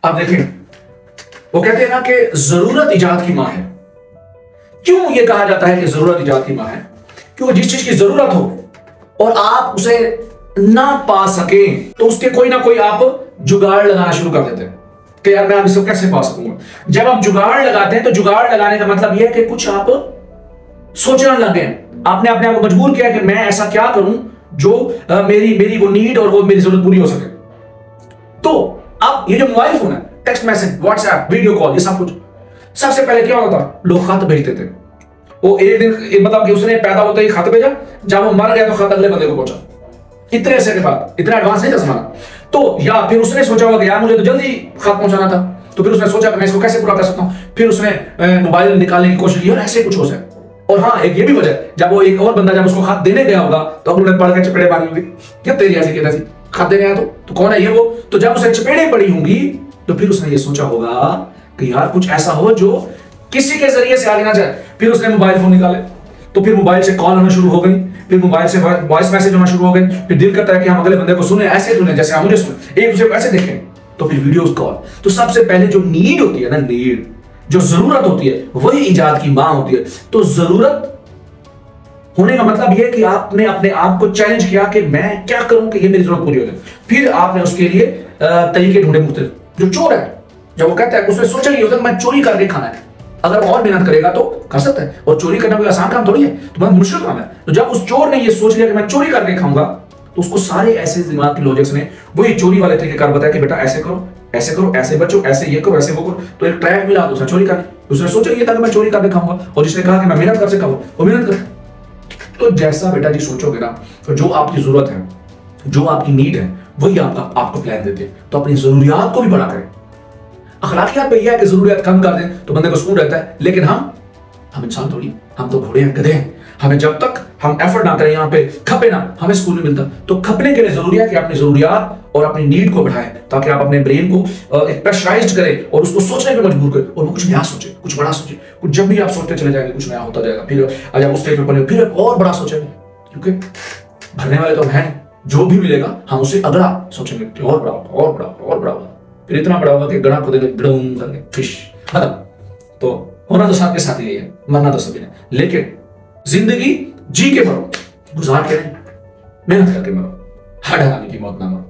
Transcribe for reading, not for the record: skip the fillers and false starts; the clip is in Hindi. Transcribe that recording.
आप देखें, वो कहते हैं ना कि जरूरत इजाद की मां है। क्यों ये कहा जाता है कि जरूरत इजाद की मां है? क्योंकि जिस चीज की जरूरत हो और आप उसे ना पा सके तो उसके कोई ना कोई आप जुगाड़ लगाना शुरू कर देते हैं कि यार मैं अब इसको कैसे पा सकूंगा। जब आप जुगाड़ लगाते हैं तो जुगाड़ लगाने का मतलब यह है कि कुछ आप सोचने लगे, आपने अपने आप को मजबूर किया कि मैं ऐसा क्या करूं जो मेरी वो नीड और वो मेरी जरूरत पूरी हो सके। तो अब ये जो मोबाइल फोन है, text message, WhatsApp, video call, ये सब कुछ, सबसे पहले क्या होता था, लोग खत भेजते थे। वो एक दिन मतलब कि उसने पैदा होते ही खत भेजा, जब वो मर गया तो खत अगले बंदे को पहुंचा। इतने ऐसे के बाद इतना एडवांस नहीं था जमाना। तो या फिर उसने सोचा होगा कि यार मुझे तो जल्दी खत पहुंचाना था, तो फिर उसने सोचा कि मैं इसको कैसे पूरा कर सकता हूं। फिर उसने मोबाइल निकालने की कोशिश की और ऐसे कुछ हो जाए। और हाँ, एक ये भी वजह, जब वो एक और बंदा जब उसको खत देने गया होगा तो उन्होंने पढ़ के चपेड़े मारी होंगी, क्या तेरी ऐसी कहता थी खत देने आया तो कौन है ये वो। तो जब उसे चपेड़े पड़ी होंगी तो फिर उसने ये सोचा होगा कि यार कुछ ऐसा हो जो किसी के जरिए से आगे ना जाए। फिर उसने मोबाइल फोन निकाले, तो फिर मोबाइल से कॉल होना शुरू हो गई, फिर मोबाइल से वॉइस मैसेज होना शुरू हो गए। फिर दिल करता है कि हम अगले बंदे को सुने, ऐसे सुने जैसे हम मुझे सुने, एक दूसरे को ऐसे देखें। तो फिर वीडियोस कॉल। तो सबसे पहले जो नीड होती है ना, नीड जो जरूरत होती है, वही इजाद की मां होती है। तो जरूरत होने का मतलब यह कि आपने अपने आप को चैलेंज किया कि मैं क्या करूं कि ये मेरी जरूरत पूरी हो जाए। फिर आपने उसके लिए तरीके ढूंढे मुख्तलिफ। जो चोर है, जब वो कहता है, उसने सोचा नहीं होता कि मैं चोरी करके खाना है। अगर और मेहनत करेगा तो कर सकता है, और चोरी करना कोई आसान काम थोड़ी है, तो बहुत मुश्किल काम है। तो जब उस चोर ने ये सोच लिया कि मैं चोरी करके खाऊंगा, तो उसको सारे ऐसे दिमाग के लॉजिक्स ने वही चोरी वाले तरीके कार बताया कि बेटा ऐसे करो, ऐसे करो, ऐसे बचो, ऐसे ये करो, ऐसे वो करो। तो एक ट्रैक मिला दूसरा चोरी करने। उसने सोचा ये था कि मैं चोरी करके खाऊंगा, और जिसने कहा कि मैं मेहनत करके खाऊंगा वो मेहनत कर। तो जैसा बेटा जी सोचोगे ना, तो जो आपकी जरूरत है, जो आपकी नीड है, वही आपको प्लान देते हैं। तो अपनी जरूरियात को भी बड़ा करें। अखलाकियात पे यह है कि जरूरियात कम कर दें तो बंदे को सुकून रहता है, लेकिन हम इंसान थोड़ी, हम तो घोड़े हैं, गधे हैं। हमें जब तक हम एफर्ट ना करें, यहाँ पे खपे ना, हमें सुकून नहीं मिलता। तो खपने के लिए जरूरी है कि अपनी जरूरियात और अपनी नीड को बढ़ाएं, ताकि आप अपने ब्रेन को एक प्रेशराइज्ड करें और उसको सोचने पे मजबूर करें, और वो कुछ नया सोचे, कुछ बड़ा सोचे। कुछ जब भी आप सोचते चले जाएंगे कुछ नया होता जाएगा। फिर जब उस स्टेज पे पड़े फिर और बड़ा सोचेंगे, क्योंकि भरने वाले तो हम हैं। जो भी मिलेगा हम उसे अगला सोचेंगे कि और बड़ा होगा, और बड़ा होगा, और बड़ा होगा। फिर इतना बड़ा होगा कि गड़ा खोदेंगे, गड़ूम करके फिश खत्म। तो होना तो सबके साथ ही है, मरना तो सभी ने, लेकिन जिंदगी जी के मरो, गुजार के नहीं, मेहनत करके मरो, हर ढलाने की मौत ना मरो।